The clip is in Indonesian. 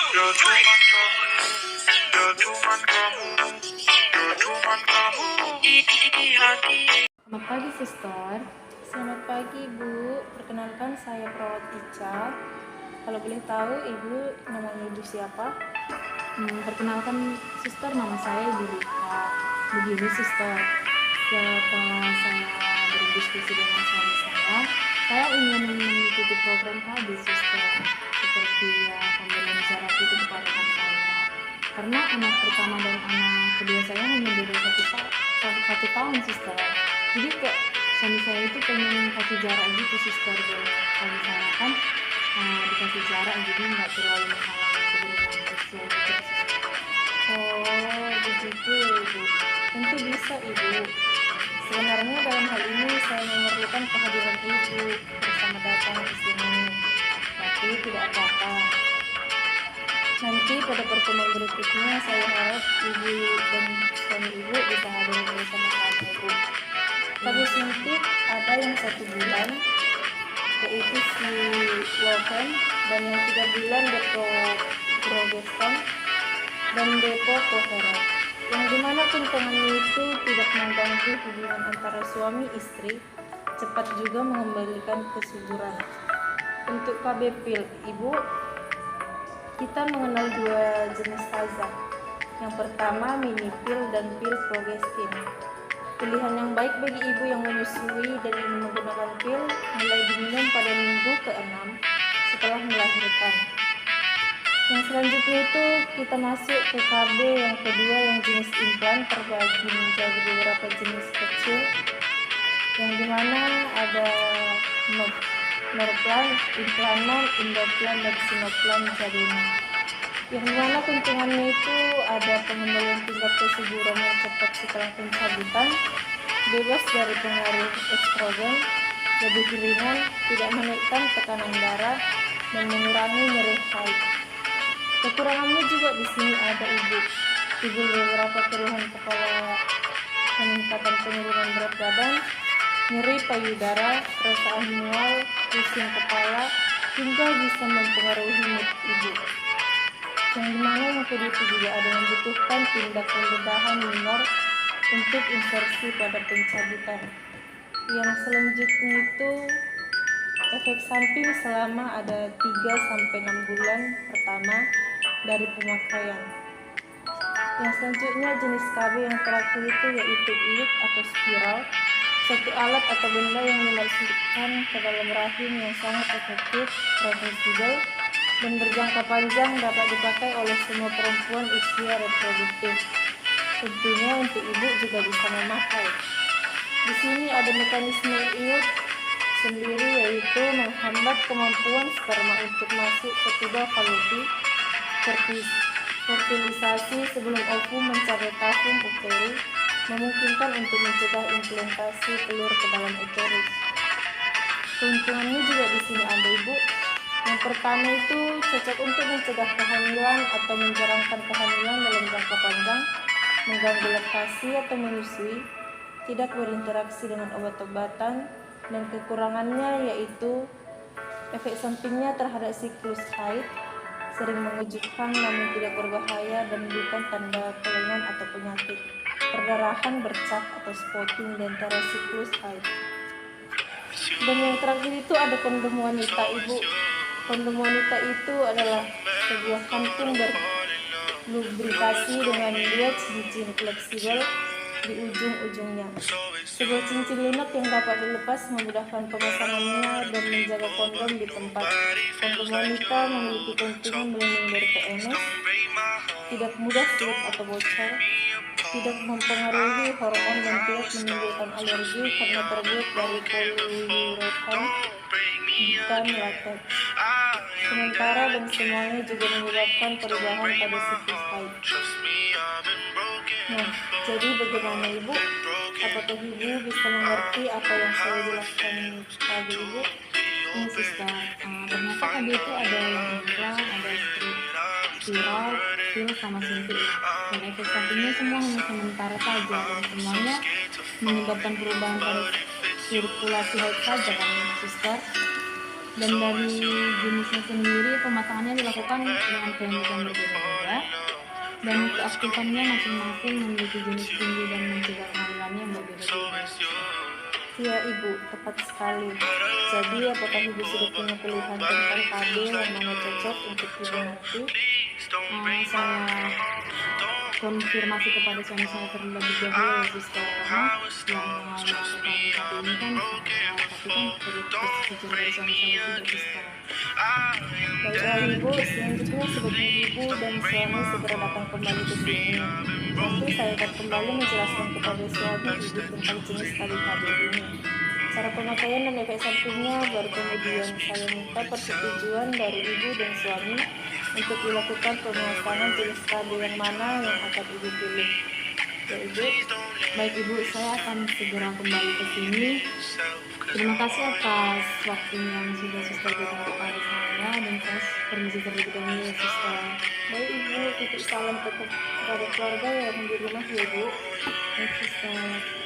Selamat pagi, Suster. Selamat pagi, Bu. Perkenalkan, saya Perawat Ica. Kalau boleh tahu, Ibu namanya Ibu siapa? Perkenalkan, Suster, nama saya Ibu Rika. Begini, Suster, setelah saya berdiskusi dengan suami saya ingin mengikuti program tadi, Suster, seperti pemberian jarak itu kepada anak saya. Karena anak pertama dan anak kedua saya hanya beda satu tahun, Suster. Jadi kok suami saya itu pengen kasih jarak gitu, Suster, dan kalau saya kan dikasih jarak jadi nggak terlalu menghalangi kehidupan sosial gitu, Suster. Oh, begitu ya, Ibu. Tentu bisa, Ibu. Sebenarnya dalam hal ini saya memerlukan kehadiran Ibu bersama datang ke sini. Tapi tidak apa-apa. Nanti pada pertemuan berikutnya saya harap Ibu dan suami Ibu bisa hadir bersama kami, Ibu. Tapi suntik ada yang 1 bulan, yaitu si Loven, dan yang 3 bulan Depo Progeston dan Depo Kohera, yang dimana keuntungannya itu tidak mengganggu hubungan antara suami istri, cepat juga mengembalikan kesuburan. Untuk KB pil, Ibu, kita mengenal 2 jenis fazak. Yang pertama mini pil dan pil progestin. Pilihan yang baik bagi ibu yang menyusui dan ingin menggunakan pil mulai diminum pada minggu ke-6 setelah melahirkan. Yang selanjutnya itu kita masuk ke KB yang kedua yang jenis implan terbagi menjadi beberapa jenis kecil, yang dimana ada Norplan, Implanon, Indoplan, dan Sinoplan jadinya. Yang dimana keuntungannya itu ada pengembalian tingkat kesuburan yang cepat setelah pencabutan, bebas dari pengaruh estrogen, lebih ringan, tidak menaikkan tekanan darah, dan mengurangi nyeri haid. Kekurangannya juga di sini ada Ibu beberapa keluhan kepala, peningkatan penurunan berat badan, nyeri payudara, perasaan mual, pusing kepala, hingga bisa mempengaruhi mood Ibu. Yang dimana yang kedua itu juga ada yang membutuhkan tindakan bedahan minor untuk insersi pada pencabutan. Yang selanjutnya itu efek samping selama ada 3-6 bulan pertama dari pemakaian. Yang selanjutnya jenis KB yang terakhir itu yaitu iut atau spiral, satu alat atau benda yang dimasukkan ke dalam rahim yang sangat efektif, reversible, dan berjangka panjang, dapat dipakai oleh semua perempuan usia reproduktif. Tentunya untuk ibu juga bisa memakai. Di sini ada mekanisme iut sendiri, yaitu menghambat kemampuan sperma untuk masuk ke tuba fallopi, fertilisasi sebelum ovum mencapai tafum uteri, memungkinkan untuk mencegah implantasi telur ke dalam uterus. Keuntungannya juga di sini ada, Ibu. Yang pertama itu cocok untuk mencegah kehamilan atau menjarangkan kehamilan dalam jangka panjang, mengganggu laktasi atau menyusui, tidak berinteraksi dengan obat-obatan, dan kekurangannya yaitu efek sampingnya terhadap siklus haid, sering mengejutkan namun tidak berbahaya dan bukan tanda kelainan atau penyakit, perdarahan bercak atau spotting di antara siklus haid. Dan yang terakhir itu ada kondom wanita, Ibu. Kondom wanita itu adalah sebuah kantung berlubrikasi dengan 2 cincin fleksibel di ujung-ujungnya. Sebuah cincin lunak yang dapat dilepas memudahkan pemasangannya dan menjaga kondom di tempat. Kondom wanita memiliki keuntungan melindungi dari PMS, tidak mudah slip atau bocor, tidak mempengaruhi hormon, dan tidak menimbulkan alergi karena terbuat dari poliuretan bukan latex. Sementara dan semuanya juga menyebabkan perubahan pada siklus haid. Nah, jadi bagaimana Ibu? Apakah Ibu bisa mengerti apa yang saya jelaskan tadi, Ibu? Ini, Suster, ternyata tadi itu ada yang implan, ada spiral, pil, sama suntik, dan efek sampingnya semua hanya sementara saja, dan semuanya menyebabkan perubahan pada sirkulasi haid saja, kan, Suster? Dan dari jenisnya sendiri pemasangannya dilakukan dengan teknik yang berbeda-beda dan keaktifannya masing-masing memiliki jenis tinggi dan mencegah kehamilannya yang berbeda-beda. Iya Ibu, tepat sekali. Jadi apakah Ibu sudah punya pilihan tentang KB yang mana cocok untuk Ibu nanti? Saya konfirmasi kepada suami saya terlebih dahulu sister, karena yang melakukan KB ini kan tapi kan persetujuan dari suami saya juga sister. Baiklah Ibu, selanjutnya sebaiknya Ibu dan suami segera datang kembali ke sini. Nanti saya akan kembali menjelaskan kepada suami Ibu tentang jenis KB ini, cara pemakaian dan efek sampingnya, baru kemudian saya minta persetujuan dari Ibu dan suami untuk dilakukan pemasangan jenis KB yang mana yang akan Ibu pilih. Ya Ibu? Baik Ibu, saya akan segera kembali ke sini. Terima kasih atas waktunya yang sudah sister berikan kepada saya, dan saya permisi terlebih dahulu ya sister. Baik Ibu, titip salam kepada keluarga yang di rumah ya Ibu. Baik sister.